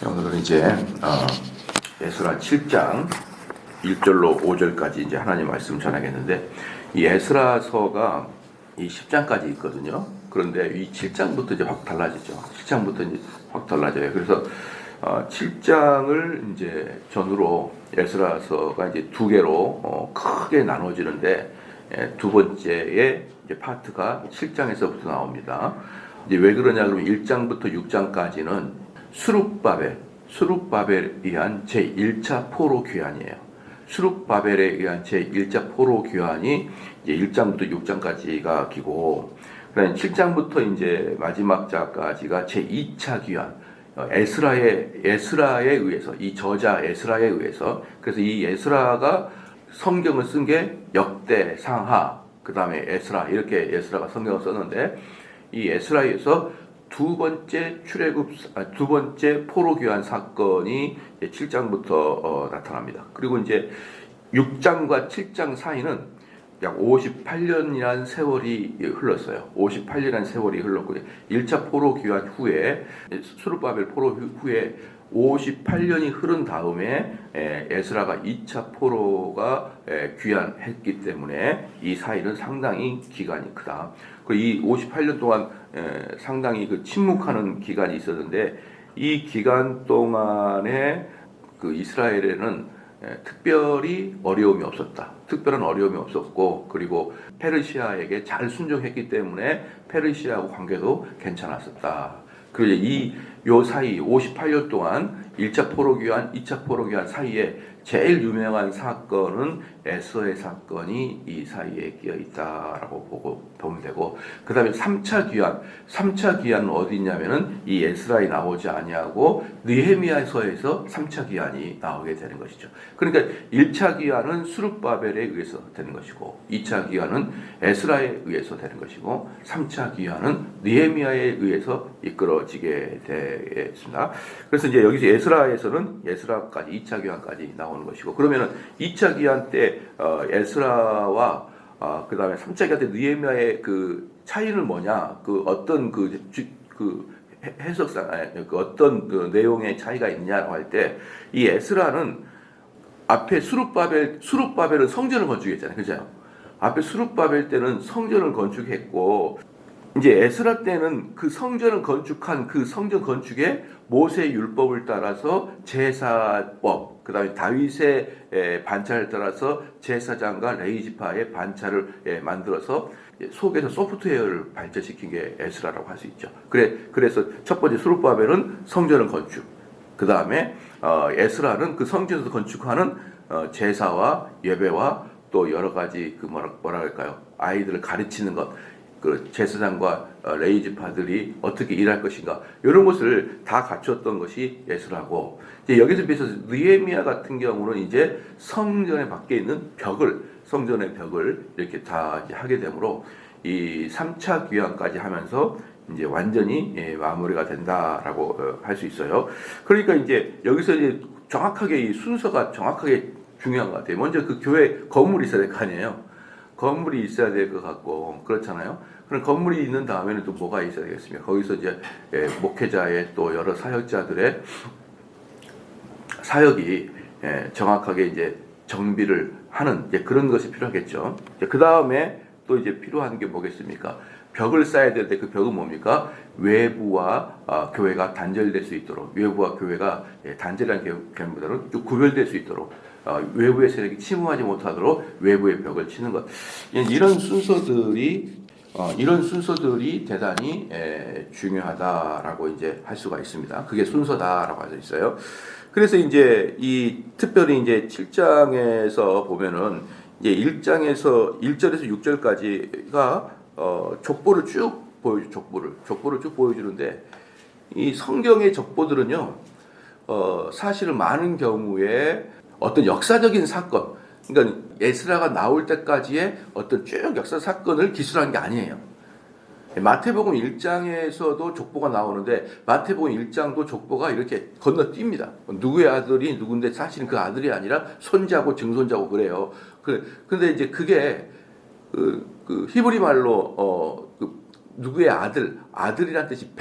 오늘은 이제 에스라 7장 1절로 5절까지 이제 하나님 말씀 전하겠는데, 이 에스라서가 이 10장까지 있거든요. 그런데 이 7장부터 이제 확 달라지죠. 7장부터 이제 확 달라져요. 그래서 7장을 이제 전후로 에스라서가 이제 두 개로 크게 나눠지는데, 두 번째의 이제 파트가 7장에서부터 나옵니다. 이제 왜 그러냐 그러면 1장부터 6장까지는 수룹바벨에 의한 제1차 포로 귀환이에요. 수룹바벨에 의한 제1차 포로 귀환이 이제 1장부터 6장까지가 기고, 그다음에 7장부터 이제 마지막 장까지가 제2차 귀환. 에스라에 의해서, 이 저자 에스라에 의해서. 그래서 이 에스라가 성경을 쓴 게 역대상하, 그다음에 에스라, 이렇게 에스라가 성경을 썼는데, 이 에스라에서 두 번째 포로 귀환 사건이 7장부터 나타납니다. 그리고 이제 6장과 7장 사이는 약 58년이라는 세월이 흘렀어요. 58년이라는 세월이 흘렀고, 1차 포로 귀환 후에, 수룹바벨 포로 후에 58년이 흐른 다음에 에스라가 2차 포로가 귀환했기 때문에 이 사이는 상당히 기간이 크다. 이 58년 동안 상당히 그 침묵하는 기간이 있었는데, 이 기간 동안에 그 이스라엘에는 특별히 어려움이 없었다. 특별한 어려움이 없었고, 그리고 페르시아에게 잘 순종했기 때문에 페르시아하고 관계도 괜찮았었다. 그리고 요 사이 58년 동안 1차 포로 귀환, 2차 포로 귀환 사이에 제일 유명한 사건은 에스더의 사건이 이 사이에 끼어 있다라고 보면 되고, 그 다음에 3차 귀환은 어디 있냐면은 이 에스라에 나오지 아니하고 느헤미야서에서 3차 귀환이 나오게 되는 것이죠. 그러니까 1차 귀환은 수룹바벨에 의해서 되는 것이고, 2차 귀환은 에스라에 의해서 되는 것이고, 3차 귀환은 느헤미야에 의해서 이끌어지게 되겠습니다. 그래서 이제 여기서 에스라까지 2차 귀환까지 나오는 것이고, 그러면은 2차 귀환 때 에스라와 그 다음에 3차 귀환 때 느헤미야의 그 차이는 뭐냐? 그 어떤 그 해석상 그 어떤 그 내용의 차이가 있냐고 할 때, 이 에스라는 앞에 수룹바벨은 성전을 건축했잖아요, 그죠? 앞에 수룹바벨 때는 성전을 건축했고, 이제 에스라 때는 그 성전을 건축한 그 성전 건축에 모세 율법을 따라서 제사법, 그다음에 다윗의 반차를 따라서 제사장과 레위지파의 반차를 만들어서 속에서 소프트웨어를 발전시킨 게 에스라라고 할 수 있죠. 그래서 첫 번째 수룹바벨은 성전을 건축, 그 다음에 에스라는 그 성전에서 건축하는 제사와 예배와 또 여러 가지 그 뭐라 할까요? 아이들을 가르치는 것. 그 제사장과 레위지파들이 어떻게 일할 것인가, 이런 것을 다 갖췄던 것이 에스라고, 이제 여기서 비해서 느헤미야 같은 경우는 이제 성전에 밖에 있는 성전의 벽을 이렇게 다 이제 하게 되므로 이 3차 귀환까지 하면서 이제 완전히 마무리가 된다라고 할 수 있어요. 그러니까 이제 여기서 이제 정확하게 이 순서가 정확하게 중요한 것 같아요. 먼저 그 교회 건물이 있어야 될 거 아니에요. 건물이 있어야 될 것 같고, 그렇잖아요. 그럼 건물이 있는 다음에는 또 뭐가 있어야 되겠습니까? 거기서 이제 목회자의 또 여러 사역자들의 사역이 정확하게 이제 정비를 하는 그런 것이 필요하겠죠. 그 다음에 또 이제 필요한 게 뭐겠습니까? 벽을 쌓아야 되는데, 그 벽은 뭡니까? 외부와 교회가 단절될 수 있도록, 외부와 교회가 단절한 개념보다는 좀 구별될 수 있도록, 외부의 세력이 침범하지 못하도록 외부의 벽을 치는 것. 이런 순서들이 대단히 중요하다라고 이제 할 수가 있습니다. 그게 순서다라고 할 수 있어요. 그래서 이제 특별히 이제 7장에서 보면은 이제 1장에서 1절에서 6절까지가 족보를 쭉 보여주는데, 이 성경의 족보들은요, 사실은 많은 경우에 어떤 역사적인 사건, 그러니까 에스라가 나올 때까지의 어떤 쭉 역사 사건을 기술한 게 아니에요. 마태복음 1장에서도 족보가 나오는데, 마태복음 1장도 족보가 이렇게 건너뜁니다. 누구의 아들이 누군데 사실은 그 아들이 아니라 손자고 증손자고 그래요. 근데 이제 그게 그 히브리 말로 누구의 아들이란 뜻이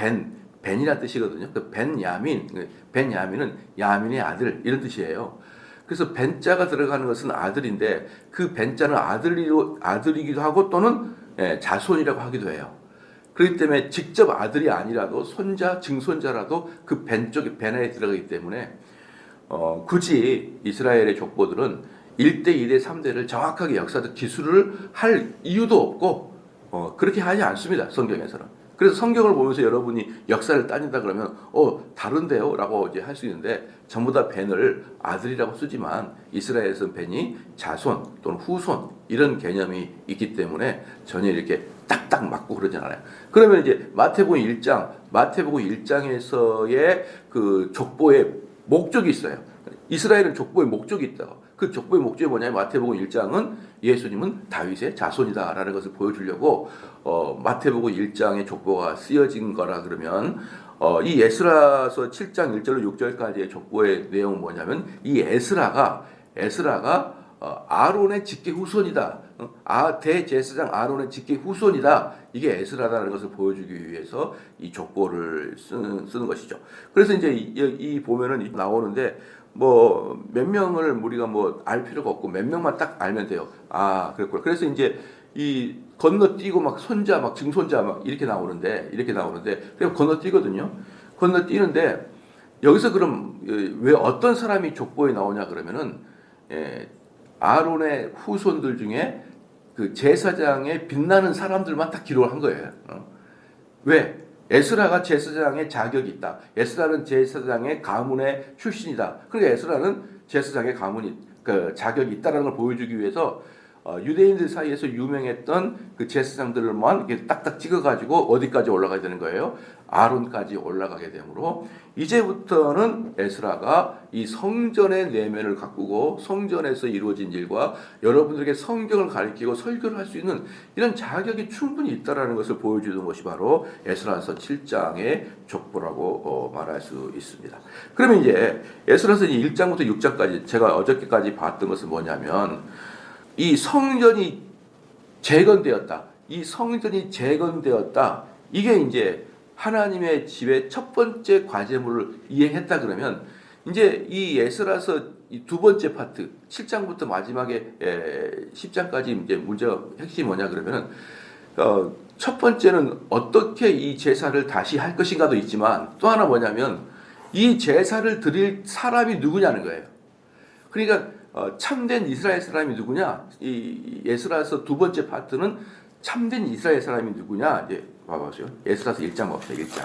벤이라는 뜻이거든요. 그 벤야민은 야민의 아들 이런 뜻이에요. 그래서 벤자가 들어가는 것은 아들인데 그 벤자는 아들이기도 하고 또는 자손이라고 하기도 해요. 그렇기 때문에 직접 아들이 아니라도 손자, 증손자라도 그 벤에 들어가기 때문에 굳이 이스라엘의 족보들은 1대, 2대, 3대를 정확하게 역사적 기술을 할 이유도 없고 그렇게 하지 않습니다. 성경에서는. 그래서 성경을 보면서 여러분이 역사를 따진다 그러면 다른데요? 라고 이제 할 수 있는데 전부 다 벤을 아들이라고 쓰지만 이스라엘에서는 벤이 자손 또는 후손 이런 개념이 있기 때문에 전혀 이렇게 딱딱 맞고 그러진 않아요. 그러면 이제 마태복음 1장에서의 그 족보의 목적이 있어요. 이스라엘은 족보의 목적이 있다고. 그 족보의 목적이 뭐냐면 마태복음 1장은 예수님은 다윗의 자손이다라는 것을 보여주려고 마태복음 1장의 족보가 쓰여진 거라 그러면 이 에스라서 7장 1절로 6절까지의 족보의 내용은 뭐냐면 이 에스라가 아론의 직계 후손이다. 대제사장 아론의 직계 후손이다. 이게 에스라라는 것을 보여주기 위해서 이 족보를 쓰는 것이죠. 그래서 이제 이 보면은 나오는데 뭐 몇 명을 우리가 뭐 알 필요가 없고 몇 명만 딱 알면 돼요. 그랬구나. 그래서 이제 이 건너뛰고 막 손자, 막 증손자 막 이렇게 나오는데 그냥 건너뛰거든요. 건너뛰는데 여기서 그럼 왜 어떤 사람이 족보에 나오냐 그러면은 아론의 후손들 중에 그 제사장의 빛나는 사람들만 딱 기록을 한 거예요. 왜? 에스라가 제사장의 자격이 있다. 에스라는 제사장의 가문의 출신이다. 그러니까 에스라는 제사장의 가문이 그 자격이 있다라는 걸 보여주기 위해서 유대인들 사이에서 유명했던 그 제사장들만 이렇게 딱딱 찍어가지고 어디까지 올라가야 되는 거예요? 아론까지 올라가게 되므로 이제부터는 에스라가 이 성전의 내면을 가꾸고 성전에서 이루어진 일과 여러분들에게 성경을 가르치고 설교를 할 수 있는 이런 자격이 충분히 있다라는 것을 보여주는 것이 바로 에스라서 7장의 족보라고 말할 수 있습니다. 그러면 이제 에스라서 1장부터 6장까지 제가 어저께까지 봤던 것은 뭐냐면 이 성전이 재건되었다. 이게 이제 하나님의 집의 첫 번째 과제물을 이행했다 그러면 이제 이 에스라서 이 두 번째 파트 7장부터 마지막에 10장까지 이제 문제가 핵심이 뭐냐 그러면은 첫 번째는 어떻게 이 제사를 다시 할 것인가도 있지만 또 하나 뭐냐면 이 제사를 드릴 사람이 누구냐는 거예요. 그러니까 참된 이스라엘 사람이 누구냐? 이 에스라서 두 번째 파트는 참된 이스라엘 사람이 누구냐? 이제 봐보세요. 에스라서 1장 봅시다.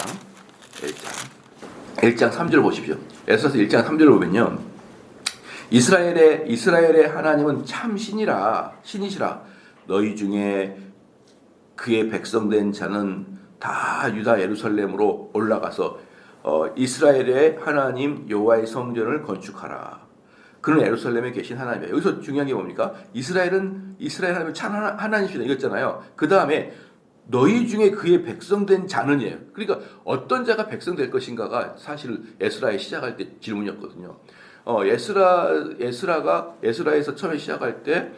1장 3절 보십시오. 에스라서 1장 3절 보면요. 이스라엘의 하나님은 참 신이시라. 너희 중에 그의 백성된 자는 다 유다 예루살렘으로 올라가서 이스라엘의 하나님 여호와의 성전을 건축하라. 그는 예루살렘에 계신 하나님이에요. 여기서 중요한 게 뭡니까? 이스라엘 하나님은 참 하나님이시다 이겼잖아요. 그 다음에 너희 중에 그의 백성된 자는이에요. 그러니까 어떤 자가 백성될 것인가가 사실 에스라에 시작할 때 질문이었거든요. 에스라에서 처음에 시작할 때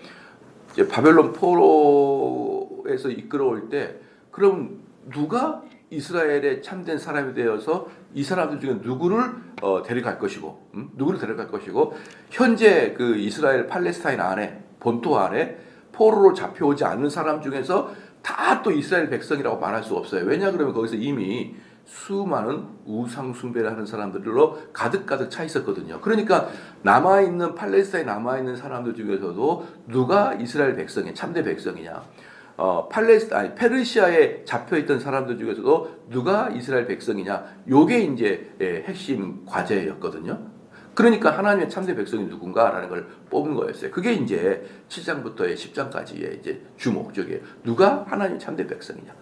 이제 바벨론 포로에서 이끌어올 때 그럼 누가 이스라엘의 참된 사람이 되어서 이 사람들 중에 누구를 데려갈 것이고 현재 그 이스라엘 팔레스타인 안에 본토 안에 포로로 잡혀오지 않는 사람 중에서 다 또 이스라엘 백성이라고 말할 수 없어요. 왜냐 그러면 거기서 이미 수많은 우상 숭배를 하는 사람들로 가득 차 있었거든요. 그러니까 팔레스타인에 남아있는 사람들 중에서도 누가 이스라엘 백성이 참된 백성이냐? 페르시아에 잡혀있던 사람들 중에서도 누가 이스라엘 백성이냐? 요게 이제 핵심 과제였거든요. 그러니까 하나님의 참된 백성이 누군가라는 걸 뽑은 거였어요. 그게 이제 7장부터 10장까지의 이제 주목적이에요. 누가 하나님의 참된 백성이냐?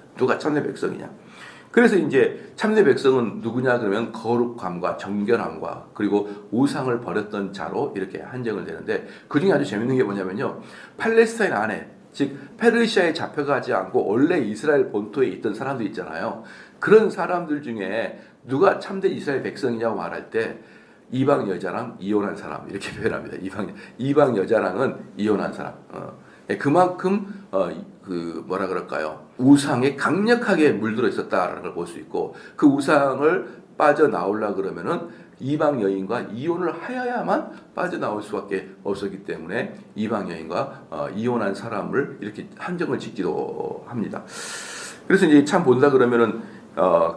그래서 이제 참된 백성은 누구냐 그러면 거룩함과 정결함과 그리고 우상을 버렸던 자로 이렇게 한정을 되는데 그 중에 아주 재밌는 게 뭐냐면요. 팔레스타인 안에 즉 페르시아에 잡혀가지 않고 원래 이스라엘 본토에 있던 사람들 있잖아요. 그런 사람들 중에 누가 참된 이스라엘 백성이냐고 말할 때 이방 여자랑 이혼한 사람 이렇게 표현합니다. 이방 여자랑은 이혼한 사람. 그만큼 그 뭐라 그럴까요? 우상에 강력하게 물들어 있었다라는 걸 볼 수 있고, 그 우상을 빠져나오려 그러면은 이방 여인과 이혼을 하여야만 빠져나올 수밖에 없었기 때문에 이방 여인과 이혼한 사람을 이렇게 한정을 짓기도 합니다. 그래서 이제 참 본다 그러면은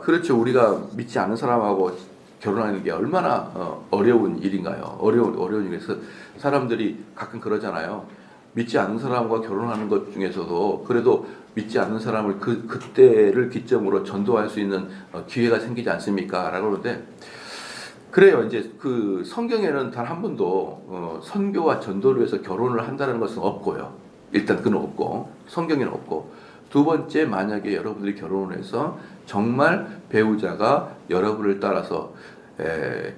그렇죠. 우리가 믿지 않는 사람하고 결혼하는 게 얼마나 어려운 일인가요? 어려운 일에서 사람들이 가끔 그러잖아요. 믿지 않는 사람과 결혼하는 것 중에서도 그래도 믿지 않는 사람을 그때를 기점으로 전도할 수 있는 기회가 생기지 않습니까? 라고 그러는데, 그래요. 이제 그 성경에는 단 한 번도 선교와 전도를 위해서 결혼을 한다는 것은 없고요. 일단 그는 없고, 성경에는 없고. 두 번째, 만약에 여러분들이 결혼을 해서 정말 배우자가 여러분을 따라서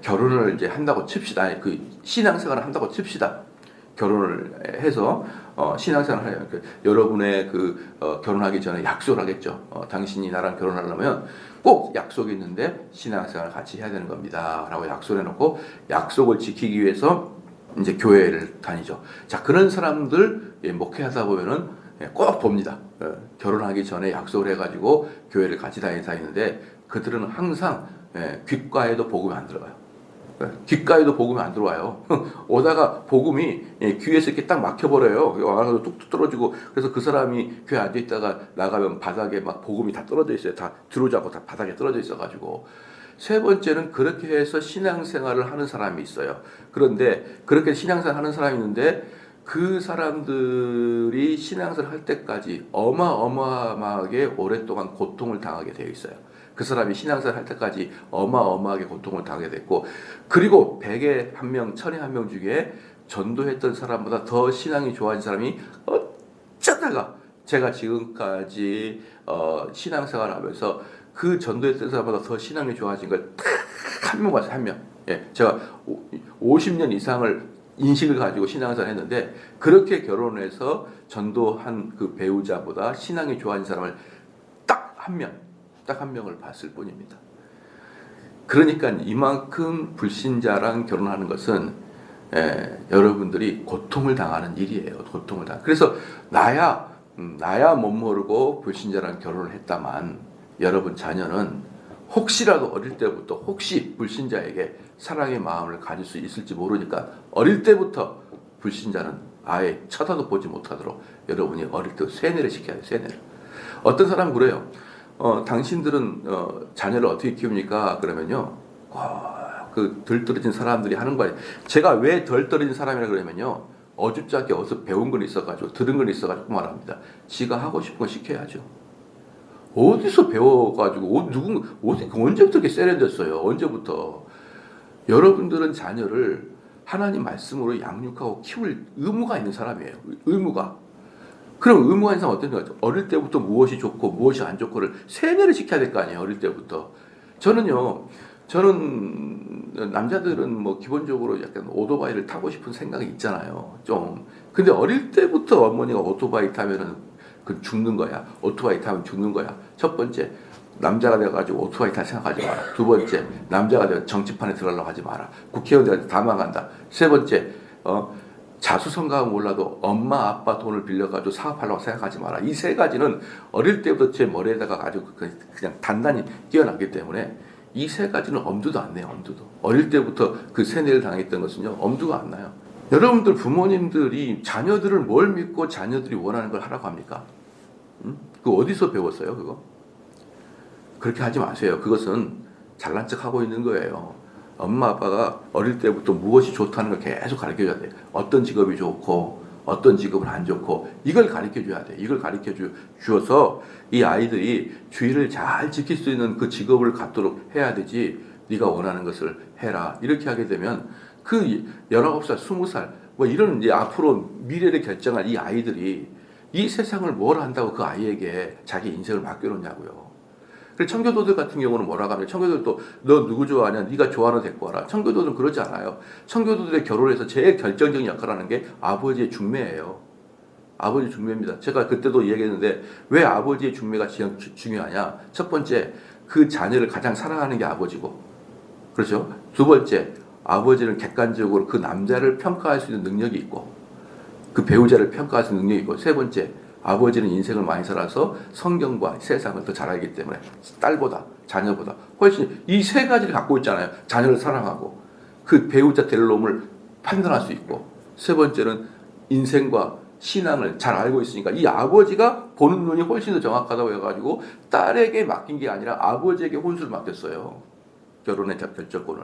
결혼을 이제 한다고 칩시다. 아니, 그 신앙생활을 한다고 칩시다. 결혼을 해서 신앙생활을 해요. 여러분의 결혼하기 전에 약속을 하겠죠. 당신이 나랑 결혼하려면 꼭 약속이 있는데 신앙생활을 같이 해야 되는 겁니다. 라고 약속을 해놓고 약속을 지키기 위해서 이제 교회를 다니죠. 자, 그런 사람들 목회하다 보면은 꼭 봅니다. 결혼하기 전에 약속을 해가지고 교회를 같이 다니는데 그들은 항상 귓가에도 복음이 안 들어가요. 귓가에도 복음이 안 들어와요. 오다가 복음이 귀에서 이렇게 딱 막혀버려요. 와서 뚝뚝 떨어지고, 그래서 그 사람이 교회 앉아있다가 나가면 바닥에 막 복음이 다 떨어져 있어요. 다 들어오지 않고 다 바닥에 떨어져 있어가지고. 세 번째는 그렇게 해서 신앙생활을 하는 사람이 있어요. 그런데 그렇게 신앙생활 하는 사람이 있는데 그 사람들이 신앙생활 할 때까지 어마어마하게 오랫동안 고통을 당하게 되어 있어요. 그 사람이 신앙생활 할 때까지 어마어마하게 고통을 당하게 됐고, 그리고 100에 1명, 1000에 1명 중에 전도했던 사람보다 더 신앙이 좋아진 사람이 어쩌다가 제가 지금까지 신앙생활을 하면서 그 전도했던 사람보다 더 신앙이 좋아진 걸 딱 한 명 봤어요. 한 명. 제가 50년 이상을 인식을 가지고 신앙생활을 했는데, 그렇게 결혼해서 전도한 그 배우자보다 신앙이 좋아진 사람을 딱 한 명을 봤을 뿐입니다. 그러니까 이만큼 불신자랑 결혼하는 것은 여러분들이 고통을 당하는 일이에요. 고통을 당. 그래서 나야 못 모르고 불신자랑 결혼을 했다만 여러분 자녀는 혹시라도 어릴 때부터 혹시 불신자에게 사랑의 마음을 가질 수 있을지 모르니까 어릴 때부터 불신자는 아예 쳐다도 보지 못하도록 여러분이 어릴 때 세뇌를 시켜야 돼요. 세뇌를. 어떤 사람은 그래요. 당신들은 자녀를 어떻게 키웁니까? 그러면요, 그 덜 떨어진 사람들이 하는 거예요. 제가 왜 덜 떨어진 사람이라 그러면요, 어줍잖게 어디서 배운 건 있어가지고 들은 건 있어가지고 말합니다. 지가 하고 싶은 거 시켜야죠. 어디서 배워가지고 언제부터 이렇게 세련됐어요? 언제부터? 여러분들은 자녀를 하나님 말씀으로 양육하고 키울 의무가 있는 사람이에요. 의무가. 그럼 의무가 있는 사람은 어떤 거죠? 어릴 때부터 무엇이 좋고 무엇이 안 좋고를 세뇌를 시켜야 될 거 아니에요. 어릴 때부터. 저는 남자들은 뭐 기본적으로 약간 오토바이를 타고 싶은 생각이 있잖아요. 좀. 근데 어릴 때부터 어머니가 오토바이 타면은 그 죽는 거야. 오토바이 타면 죽는 거야. 첫 번째, 남자가 돼가지고 오토바이 탈 생각하지 마라. 두 번째, 남자가 돼서 정치판에 들어가려고 하지 마라. 국회의원 돼가지고 다 망한다. 세 번째, 자수성가하면 몰라도 엄마 아빠 돈을 빌려가지고 사업하려고 생각하지 마라. 이 세 가지는 어릴 때부터 제 머리에다가 가지고 그냥 단단히 뛰어났기 때문에 이 세 가지는 엄두도 안 내요. 엄두도. 어릴 때부터 그 세뇌를 당했던 것은요, 엄두가 안 나요. 여러분들 부모님들이 자녀들을 뭘 믿고 자녀들이 원하는 걸 하라고 합니까? 그 어디서 배웠어요, 그거? 그렇게 하지 마세요. 그것은 잘난 척 하고 있는 거예요. 엄마 아빠가 어릴 때부터 무엇이 좋다는 걸 계속 가르쳐줘야 돼요. 어떤 직업이 좋고 어떤 직업은 안 좋고 이걸 가르쳐줘야 돼요. 이걸 가르쳐주어서 이 아이들이 주의를 잘 지킬 수 있는 그 직업을 갖도록 해야 되지. 네가 원하는 것을 해라. 이렇게 하게 되면 그 19살, 20살 뭐 이런 이제 앞으로 미래를 결정할 이 아이들이 이 세상을 뭘 한다고 그 아이에게 자기 인생을 맡겨놓냐고요. 그래서 청교도들 같은 경우는 뭐라고 하면, 청교도들도 너 누구 좋아하냐? 네가 좋아하는 데리고 와라. 청교도들은 그러지 않아요. 청교도들의 결혼에서 제일 결정적인 역할을 하는 게 아버지의 중매예요. 아버지 중매입니다. 제가 그때도 얘기했는데 왜 아버지의 중매가 중요하냐? 첫 번째, 그 자녀를 가장 사랑하는 게 아버지고, 그렇죠? 두 번째, 아버지는 객관적으로 그 남자를 평가할 수 있는 능력이 있고, 그 배우자를 평가할 수 있는 능력이 있고, 세 번째, 아버지는 인생을 많이 살아서 성경과 세상을 더 잘 알기 때문에 딸보다 자녀보다 훨씬 이 세 가지를 갖고 있잖아요. 자녀를 사랑하고 그 배우자 될 놈을 판단할 수 있고, 세 번째는 인생과 신앙을 잘 알고 있으니까 이 아버지가 보는 눈이 훨씬 더 정확하다고 해가지고 딸에게 맡긴 게 아니라 아버지에게 혼수를 맡겼어요. 결혼의 결정권을.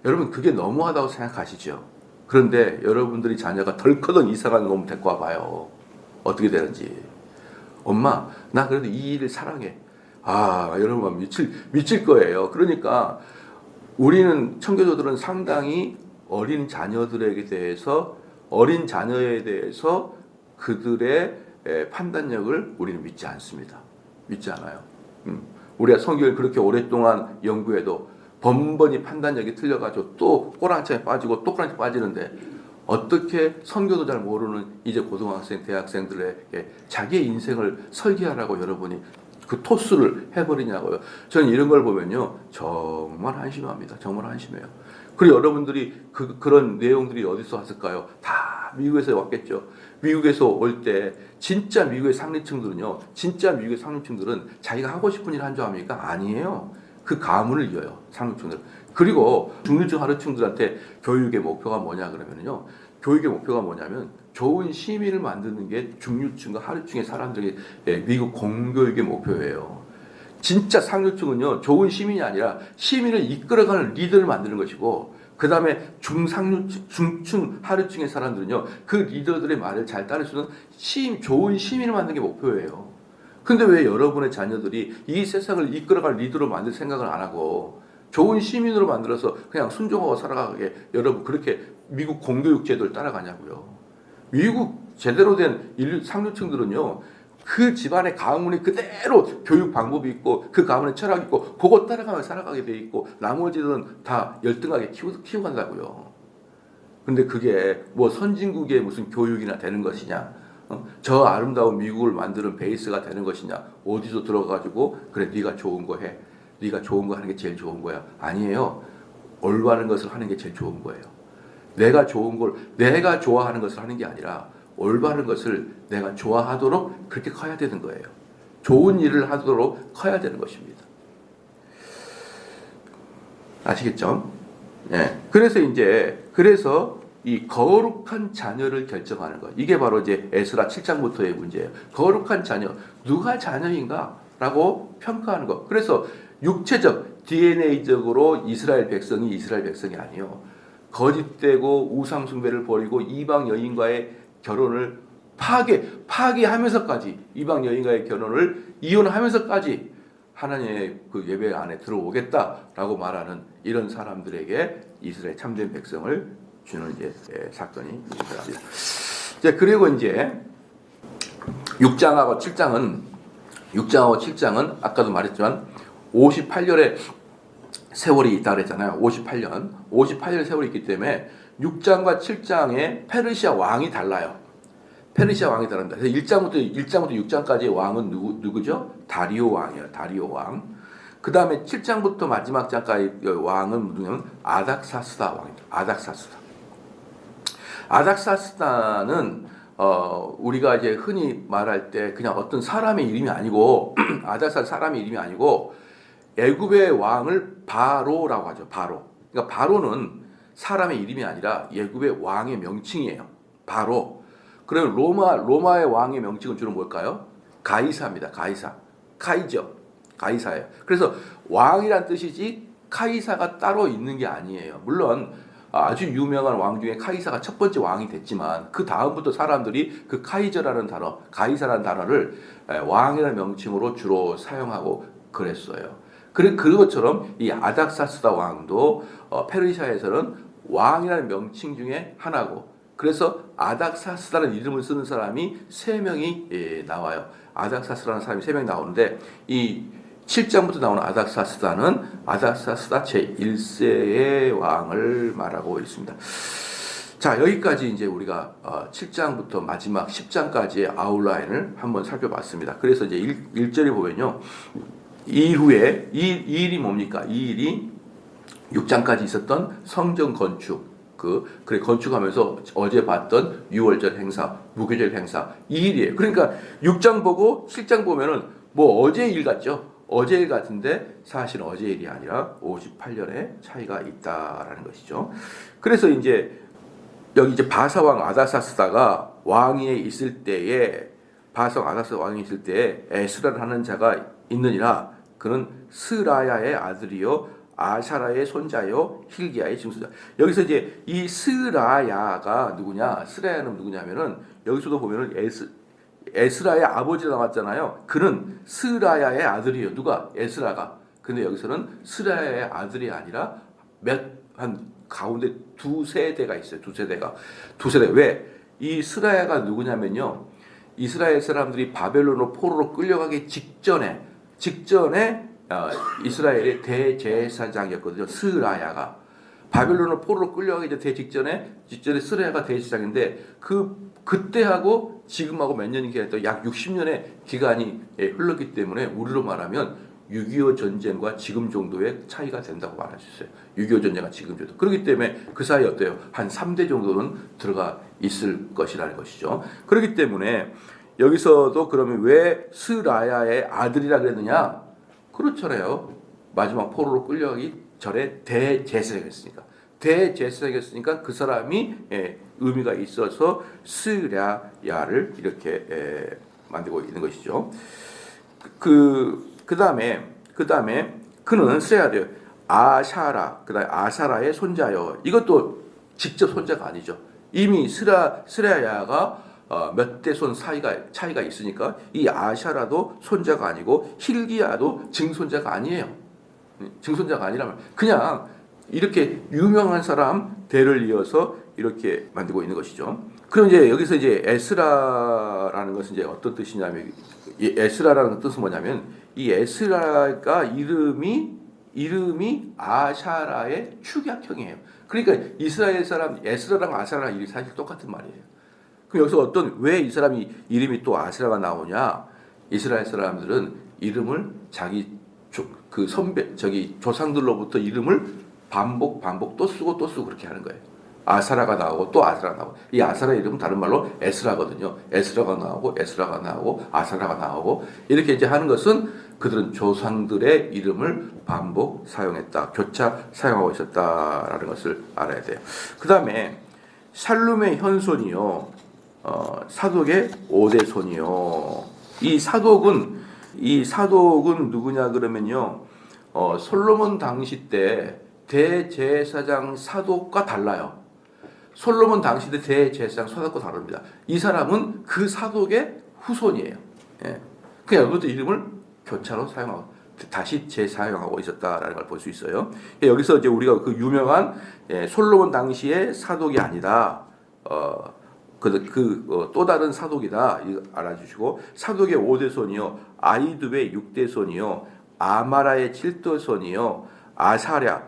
여러분 그게 너무하다고 생각하시죠? 그런데 여러분들이 자녀가 덜커덩 이상한 놈 데리고 와봐요. 어떻게 되는지. 엄마 나 그래도 이 일을 사랑해. 아 여러분 미칠 거예요. 그러니까 우리는 청교도들은 상당히 어린 자녀들에게 대해서, 어린 자녀에 대해서 그들의 판단력을 우리는 믿지 않습니다. 믿지 않아요. 우리가 성경을 그렇게 오랫동안 연구해도 번번이 판단력이 틀려가지고 또 꼬랑차에 빠지고 또 꼬랑차에 빠지는데, 어떻게 성경도 잘 모르는 이제 고등학생, 대학생들에게 자기의 인생을 설계하라고 여러분이 그 토스를 해버리냐고요. 저는 이런 걸 보면요 정말 한심합니다. 정말 한심해요. 그리고 여러분들이 그런 내용들이 어디서 왔을까요? 다 미국에서 왔겠죠. 미국에서 올 때 진짜 미국의 상류층들은요, 진짜 미국의 상류층들은 자기가 하고 싶은 일을 한 줄 압니까? 아니에요. 그 가문을 이어요, 상류층들. 그리고 중류층 하류층들한테 교육의 목표가 뭐냐 그러면요, 교육의 목표가 뭐냐면 좋은 시민을 만드는 게 중류층과 하류층의 사람들이 미국 공교육의 목표예요. 진짜 상류층은요, 좋은 시민이 아니라 시민을 이끌어가는 리더를 만드는 것이고, 그 다음에 중층, 하류층의 사람들은요, 그 리더들의 말을 잘 따를 수 있는 좋은 시민을 만드는 게 목표예요. 근데 왜 여러분의 자녀들이 이 세상을 이끌어갈 리더로 만들 생각을 안 하고 좋은 시민으로 만들어서 그냥 순종하고 살아가게 여러분 그렇게 미국 공교육 제도를 따라가냐고요. 미국 제대로 된 상류층들은요, 그 집안의 가문이 그대로 교육 방법이 있고 그 가문의 철학이 있고 그거 따라가면 살아가게 돼 있고 나머지는 다 열등하게 키워간다고요. 근데 그게 뭐 선진국의 무슨 교육이나 되는 것이냐, 저 아름다운 미국을 만드는 베이스가 되는 것이냐, 어디서 들어가가지고 그래 네가 좋은 거 해, 네가 좋은 거 하는 게 제일 좋은 거야. 아니에요. 올바른 것을 하는 게 제일 좋은 거예요. 내가 좋은 걸, 내가 좋아하는 것을 하는 게 아니라 올바른 것을 내가 좋아하도록 그렇게 커야 되는 거예요. 좋은 일을 하도록 커야 되는 것입니다. 아시겠죠? 네. 그래서 이 거룩한 자녀를 결정하는 것. 이게 바로 이제 에스라 7장부터의 문제예요. 거룩한 자녀. 누가 자녀인가? 라고 평가하는 것. 그래서 육체적, DNA적으로 이스라엘 백성이 아니에요. 거짓되고 우상숭배를 벌이고 이방 여인과의 결혼을 파괴하면서까지, 이방 여인과의 결혼을 이혼하면서까지 하나님의 그 예배 안에 들어오겠다라고 말하는 이런 사람들에게 이스라엘 참된 백성을 주는 이제 사건이 일어납니다. 그리고 이제 6장하고 7장은 아까도 말했지만 58년의 세월이 있다고 그랬잖아요. 58년의 세월이 있기 때문에 6장과 7장의 페르시아 왕이 달라요. 페르시아 왕이 다릅니다. 그래서 1장부터 6장까지의 왕은 누구죠? 다리오 왕이에요. 다리오 왕. 그 다음에 7장부터 마지막 장까지 왕은 누구냐면 아닥사스다 왕입니다. 아닥사스다는 우리가 이제 흔히 말할 때 그냥 어떤 사람의 이름이 아니고 아닥사스다 사람의 이름이 아니고 애굽의 왕을 바로라고 하죠. 바로. 그러니까 바로는 사람의 이름이 아니라 애굽의 왕의 명칭이에요. 바로. 그러면 로마의 왕의 명칭은 주로 뭘까요? 가이사입니다. 가이사예요. 그래서 왕이란 뜻이지 카이사가 따로 있는 게 아니에요. 물론 아주 유명한 왕 중에 카이사가 첫 번째 왕이 됐지만 그 다음부터 사람들이 그 카이저라는 단어, 가이사라는 단어를 왕이라는 명칭으로 주로 사용하고 그랬어요. 그것처럼 이 아닥사스다 왕도 페르시아에서는 왕이라는 명칭 중에 하나고, 그래서 아닥사스다라는 이름을 쓰는 사람이 3명이 나와요. 아닥사스다라는 사람이 3명이 나오는데 이 7장부터 나오는 아닥사스다는 아닥사스다 제1세의 왕을 말하고 있습니다. 자, 여기까지 이제 우리가 7장부터 마지막 10장까지의 아웃라인을 한번 살펴봤습니다. 그래서 이제 1절에 보면요. 이 일이 뭡니까? 이 일이 6장까지 있었던 성전 건축, 그래 건축하면서 어제 봤던 유월절 행사, 무교절 행사 이 일이에요. 그러니까 6장 보고 7장 보면은 뭐 어제 일 같죠. 어제 일 같은데 사실 어제 일이 아니라 58년의 차이가 있다라는 것이죠. 그래서 이제 여기 이제 바사왕 아다사스다가 왕위에 있을 때에 바사왕 아다사스다 왕위에 있을 때에 에스라를 하는 자가 있느니라. 그는 스라야의 아들이요 아샤라의 손자요 힐기야의 증손자. 여기서 이제 이 스라야가 누구냐? 스라야는 누구냐면은 여기서도 보면은 에스라의 아버지가 나왔잖아요. 그는 스라야의 아들이에요. 누가? 에스라가. 근데 여기서는 스라야의 아들이 아니라 한 가운데 두세 대가 있어요. 두세 대. 왜? 이 스라야가 누구냐면요. 이스라엘 사람들이 바벨론으로 포로로 끌려가기 직전에 이스라엘의 대제사장이었거든요. 스라야가. 바벨론으로 포로로 끌려가기 직전에 스라야가 대제사장인데 그때하고 지금하고 몇 년이 기간이 약 60년의 기간이 흘렀기 때문에 우리로 말하면 6.25 전쟁과 지금 정도의 차이가 된다고 말할 수 있어요. 6.25 전쟁과 지금 정도. 그렇기 때문에 그 사이 어때요? 한 3대 정도는 들어가 있을 것이라는 것이죠. 그렇기 때문에 여기서도 그러면 왜 스라야의 아들이라 그랬느냐? 그렇잖아요. 마지막 포로로 끌려가기 전에 대제사장이었으니까. 대제사장이었으니까 그 사람이 의미가 있어서 스라야를 이렇게 만들고 있는 것이죠. 그 다음에 그는 스라야요 아샤라 그다음에 아사라의 손자요. 이것도 직접 손자가 아니죠. 이미 스라야가 몇 대 손 차이가 있으니까 이 아샤라도 손자가 아니고 힐기야도 증손자가 아니에요. 증손자가 아니라면 그냥 이렇게 유명한 사람 대를 이어서 이렇게 만들고 있는 것이죠. 그럼 이제 여기서 이제 에스라라는 것은 이제 어떤 뜻이냐면 이 에스라라는 뜻은 뭐냐면 이 에스라가 이름이 아샤라의 축약형이에요. 그러니까 이스라엘 사람 에스라랑 아샤라랑 이름이 사실 똑같은 말이에요. 그럼 여기서 왜 이 사람이 이름이 또 아스라가 나오냐? 이스라엘 사람들은 이름을 자기 조상들로부터 이름을 반복 또 쓰고 그렇게 하는 거예요. 아사라가 나오고 또 아스라가 나오고 이 아사라 이름은 다른 말로 에스라거든요. 에스라가 나오고 아사라가 나오고 이렇게 이제 하는 것은 그들은 조상들의 이름을 반복 사용했다. 교차 사용하고 있었다라는 것을 알아야 돼요. 그 다음에 샬룸의 현손이요. 사독의 5대 손이요. 이 사독은 누구냐 그러면요. 솔로몬 당시 때 대제사장 사독과 달라요. 솔로몬 당시 때 대제사장 사독과 다릅니다. 이 사람은 그 사독의 후손이에요. 예. 그냥 이것도 이름을 교차로 사용하고 다시 재사용하고 있었다라는 걸 볼 수 있어요. 여기서 이제 우리가 그 유명한 솔로몬 당시의 사독이 아니다. 또 다른 사독이다. 이거 알아주시고 사독의 5대 손이요. 아이두의 6대 손이요. 아마라의 7대 손이요. 아샤랴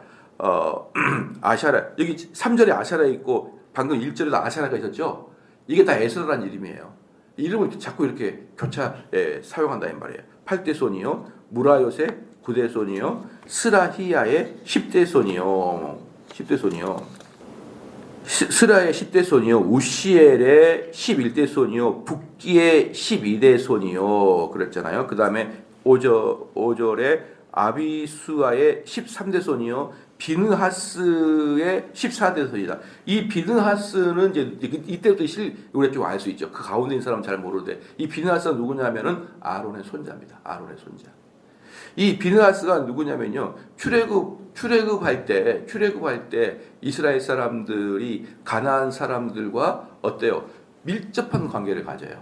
여기 3절에 아샤랴 있고 방금 1절에도 아샤랴가 있었죠. 이게 다 에스라라는 이름이에요. 이름을 자꾸 이렇게 교차 사용한다는 말이에요. 8대 손이요. 무라요의 9대 손이요. 스라히야의 10대 손이요. 스라의 10대 손이요. 우시엘의 11대 손이요. 북기의 12대 손이요. 그랬잖아요. 그 다음에 5절에 아비수아의 13대 손이요. 비느하스의 14대 손이다. 이 비느하스는 이제 이때부터 우리가 좀 알 수 있죠. 그 가운데 있는 사람은 잘 모르는데 이 비느하스가 누구냐면은 아론의 손자입니다. 아론의 손자. 이 비느하스가 누구냐면요. 출애굽할 때 이스라엘 사람들이 가나안 사람들과 어때요? 밀접한 관계를 가져요.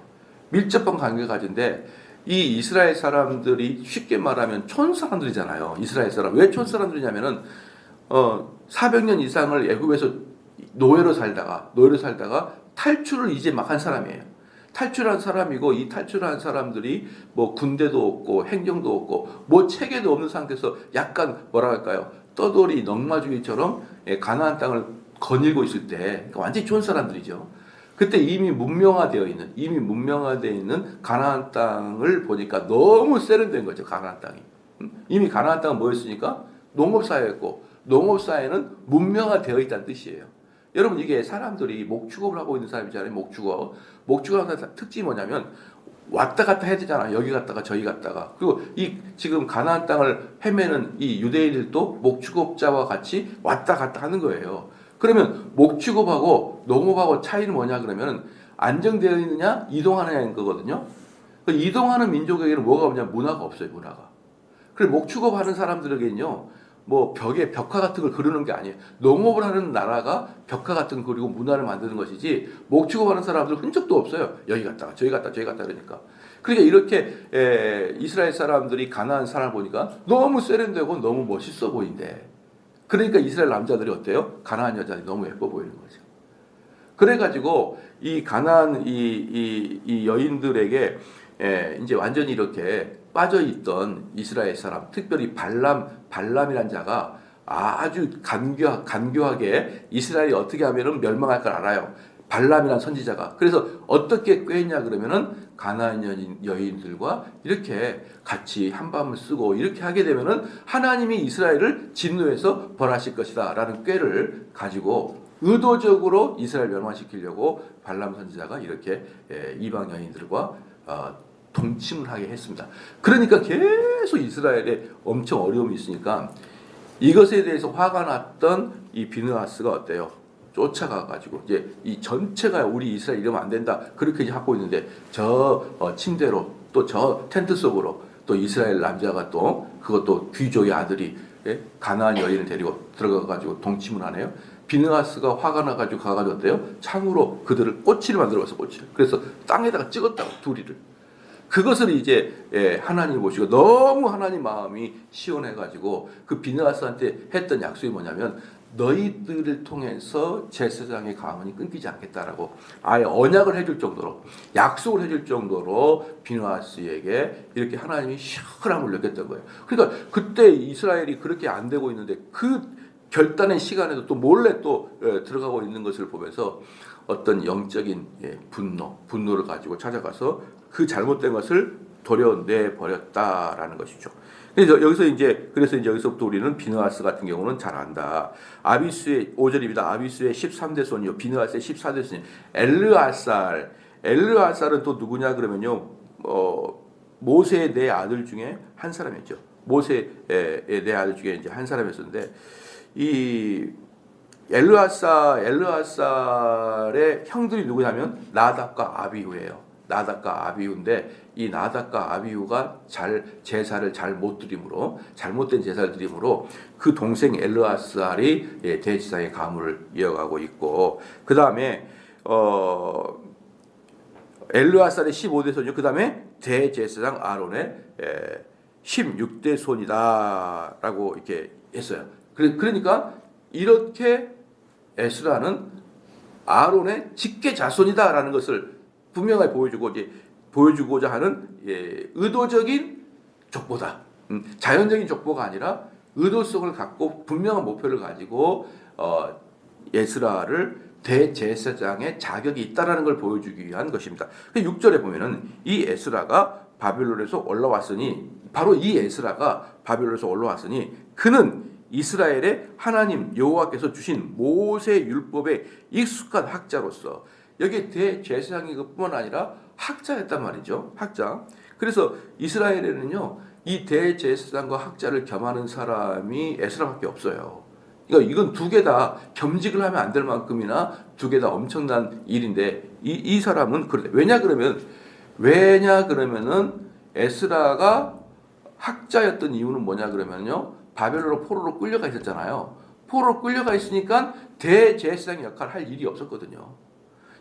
밀접한 관계를 가진데 이 이스라엘 사람들이 쉽게 말하면 촌사람들이잖아요. 이스라엘 사람. 왜 촌사람들이냐면은 400년 이상을 애굽에서 노예로 살다가 탈출을 이제 막 한 사람이에요. 탈출한 사람이고 이 탈출한 사람들이 뭐 군대도 없고 행정도 없고 뭐 체계도 없는 상태에서 약간 뭐라 할까요? 떠돌이 넝마주기처럼 가나안 땅을 거닐고 있을 때 그러니까 완전히 좋은 사람들이죠. 그때 이미 문명화되어 있는 가나안 땅을 보니까 너무 세련된 거죠. 가나안 땅이. 이미 가나안 땅은 뭐였으니까 농업사회였고 농업사회는 문명화되어 있다는 뜻이에요. 여러분 이게 사람들이 목축업을 하고 있는 사람이잖아요. 목축업하는 특징이 뭐냐면 왔다 갔다 해야 되잖아. 여기 갔다가 저기 갔다가. 그리고 이 지금 가나안 땅을 헤매는 이 유대인들도 목축업자와 같이 왔다 갔다 하는 거예요. 그러면 목축업하고 농업하고 차이는 뭐냐 그러면 안정되어 있느냐 이동하느냐인 거거든요. 그 이동하는 민족에게는 뭐가 없냐? 문화가 없어요. 문화가. 그래서 목축업하는 사람들에게는요. 뭐 벽에 벽화 같은 걸 그리는 게 아니에요. 농업을 하는 나라가 벽화 같은 거 그리고 문화를 만드는 것이지 목축업하는 사람들은 흔적도 없어요. 여기 갔다가 저기 갔다 저기 갔다 그러니까. 그러니까 이렇게 이스라엘 사람들이 가나안 사람을 보니까 너무 세련되고 너무 멋있어 보인대. 그러니까 이스라엘 남자들이 어때요? 가나안 여자들이 너무 예뻐 보이는 거죠. 그래가지고 이 가나안 이 여인들에게 이제 완전히 이렇게 빠져있던 이스라엘 사람, 특별히 발람이란 자가 아주 간교하게 이스라엘이 어떻게 하면은 멸망할 걸 알아요. 발람이란 선지자가. 그래서 어떻게 꾀했냐 그러면은 가나안 여인들과 이렇게 같이 한밤을 쓰고 이렇게 하게 되면은 하나님이 이스라엘을 진노해서 벌하실 것이다라는 꾀를 가지고 의도적으로 이스라엘 멸망시키려고 발람 선지자가 이렇게 이방 여인들과 동침을 하게 했습니다. 그러니까 계속 이스라엘에 엄청 어려움이 있으니까 이것에 대해서 화가 났던 이 비느하스가 어때요? 쫓아가가지고 이제 이 전체가 우리 이스라엘 이러면 안 된다 그렇게 이제 하고 있는데 저 침대로 또 저 텐트 속으로 또 이스라엘 남자가 또 그것도 귀족의 아들이 가나안 여인을 데리고 들어가가지고 동침을 하네요. 비느하스가 화가 나가지고 가가지고 어때요? 창으로 그들을 꼬치를 만들어서 꼬치를. 그래서 땅에다가 찍었다고 둘이를. 그것을 이제 하나님 보시고 너무 하나님 마음이 시원해가지고 그 비느하스한테 했던 약속이 뭐냐면 너희들을 통해서 제사장의 가문이 끊기지 않겠다라고 아예 언약을 해줄 정도로 약속을 해줄 정도로 비느하스에게 이렇게 하나님이 시원함을 느꼈던 거예요. 그러니까 그때 이스라엘이 그렇게 안 되고 있는데 그 결단의 시간에도 또 몰래 또 들어가고 있는 것을 보면서 어떤 영적인 분노를 가지고 찾아가서 그 잘못된 것을 도려내 버렸다라는 것이죠. 그래서 여기서부터 우리는 비느하스 같은 경우는 잘 안다. 아비수의 5절입니다. 아비수의 13대 손이요, 비느하스의 14대 손이 엘르아살은 또 누구냐 그러면요, 모세의 네 아들 중에 한 사람이었죠. 모세의 네 아들 중에 이제 한 사람이었는데 이 엘르아살의 형들이 누구냐면 나답과 아비후예요. 나답과 아비후인데 이 나답과 아비후가 제사를 잘못 드림으로 잘못된 제사를 드림으로 그 동생 엘르아살이 대제사장의 가문을 이어가고 있고 그 다음에 엘르아살의 15대 손이요. 그 다음에 대제사장 아론의 16대 손이다라고 이렇게 했어요. 그러니까 이렇게 에스라는 아론의 직계 자손이다라는 것을 분명하게 보여주고자 하는 의도적인 족보다. 자연적인 족보가 아니라 의도성을 갖고 분명한 목표를 가지고 에스라를 대제사장의 자격이 있다라는 걸 보여주기 위한 것입니다. 6절에 보면은 이 에스라가 바벨론에서 올라왔으니 바로 이 에스라가 바벨론에서 올라왔으니 그는 이스라엘의 하나님 여호와께서 주신 모세 율법에 익숙한 학자로서 여기 대제사장이 그뿐만 아니라 학자였단 말이죠. 학자. 그래서 이스라엘에는요 이 대제사장과 학자를 겸하는 사람이 에스라밖에 없어요. 그러니까 이건 두 개 다 겸직을 하면 안 될 만큼이나 두 개 다 엄청난 일인데 이 사람은 그래. 왜냐 그러면은 에스라가 학자였던 이유는 뭐냐 그러면요 바벨론으로 포로로 끌려가 있었잖아요. 포로로 끌려가 있으니까 대제사장 역할을 할 일이 없었거든요.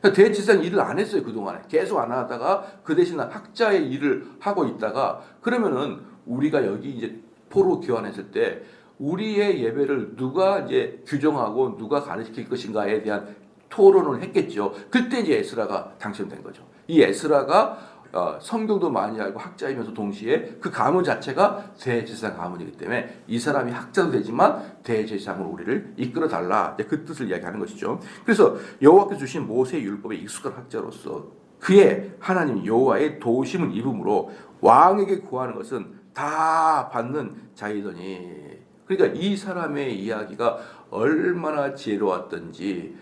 대제사장 일을 안 했어요. 그동안에 계속 안 하다가 그 대신 학자의 일을 하고 있다가 그러면은 우리가 여기 이제 포로 교환했을 때 우리의 예배를 누가 이제 규정하고 누가 가르칠 것인가에 대한 토론을 했겠죠. 그때 이제 에스라가 당첨된 거죠. 이 에스라가 성경도 많이 알고 학자이면서 동시에 그 가문 자체가 대제사장 가문이기 때문에 이 사람이 학자도 되지만 대제사장으로 우리를 이끌어 달라. 그 뜻을 이야기하는 것이죠. 그래서 여호와께서 주신 모세 율법에 익숙한 학자로서 그의 하나님 여호와의 도우심을 입음으로 왕에게 구하는 것은 다 받는 자이더니 그러니까 이 사람의 이야기가 얼마나 지혜로웠던지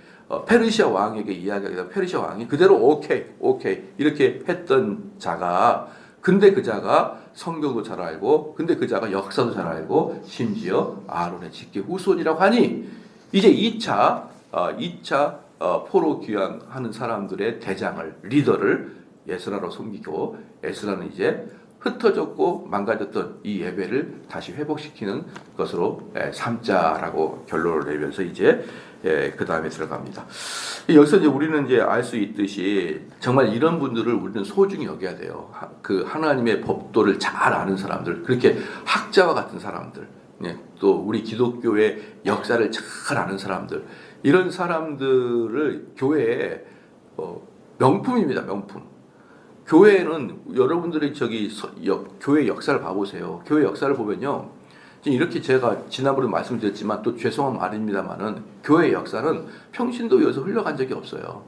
페르시아 왕에게 이야기하기다 페르시아 왕이 그대로 오케이 이렇게 했던 자가 근데 그 자가 성경도 잘 알고 근데 그 자가 역사도 잘 알고 심지어 아론의 직계 후손이라고 하니 이제 2차 포로 귀환하는 사람들의 대장을 리더를 에스라로 섬기고 에스라는 이제 흩어졌고 망가졌던 이 예배를 다시 회복시키는 것으로 삼자라고 결론을 내면서 이제 그 다음에 들어갑니다. 여기서 이제 우리는 이제 알 수 있듯이 정말 이런 분들을 우리는 소중히 여겨야 돼요. 그 하나님의 법도를 잘 아는 사람들, 그렇게 학자와 같은 사람들, 또 우리 기독교의 역사를 잘 아는 사람들, 이런 사람들을 교회에 명품입니다, 명품. 교회는 여러분들이 교회 역사를 봐보세요. 교회 역사를 보면요. 이렇게 제가 지난번에 말씀드렸지만 또 죄송한 말입니다만은 교회 역사는 평신도에서 흘러간 적이 없어요.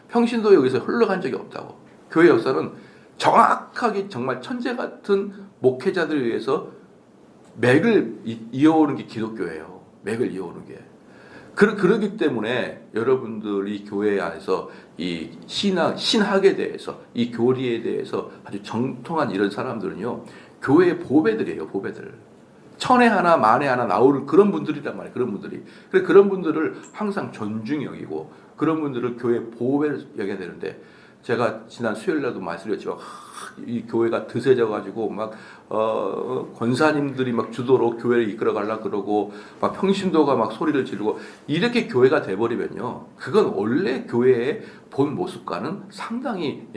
평신도에 여기서 흘러간 적이 없다고. 교회 역사는 정확하게 정말 천재 같은 목회자들에 의해서 맥을 이어오는 게 기독교예요. 맥을 이어오는 게. 그러기 때문에 여러분들이 교회 안에서 이 신학에 대해서, 이 교리에 대해서 아주 정통한 이런 사람들은요, 교회의 보배들이에요, 보배들. 천에 하나, 만에 하나 나오는 그런 분들이란 말이에요, 그런 분들이. 그래서 그런 분들을 항상 존중히 여기고, 그런 분들을 교회의 보배를 여겨야 되는데, 제가 지난 수요일 날도 말씀드렸지만, 이 교회가 드세져가지고, 권사님들이 막 주도로 교회를 이끌어 가려고 그러고, 막 평신도가 막 소리를 지르고, 이렇게 교회가 돼버리면요. 그건 원래 교회의 본 모습과는 상당히,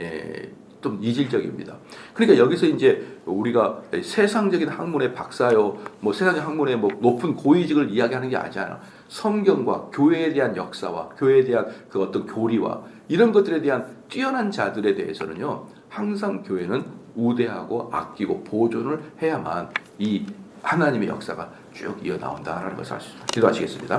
좀 이질적입니다. 그러니까 여기서 이제 우리가 세상적인 학문의 박사요, 세상적 학문의 높은 고위직을 이야기하는 게 아니잖아요. 성경과 교회에 대한 역사와 교회에 대한 그 어떤 교리와 이런 것들에 대한 뛰어난 자들에 대해서는요, 항상 교회는 우대하고 아끼고 보존을 해야만 이 하나님의 역사가 쭉 이어나온다라는 것을 알 수 있습니다. 기도하시겠습니다.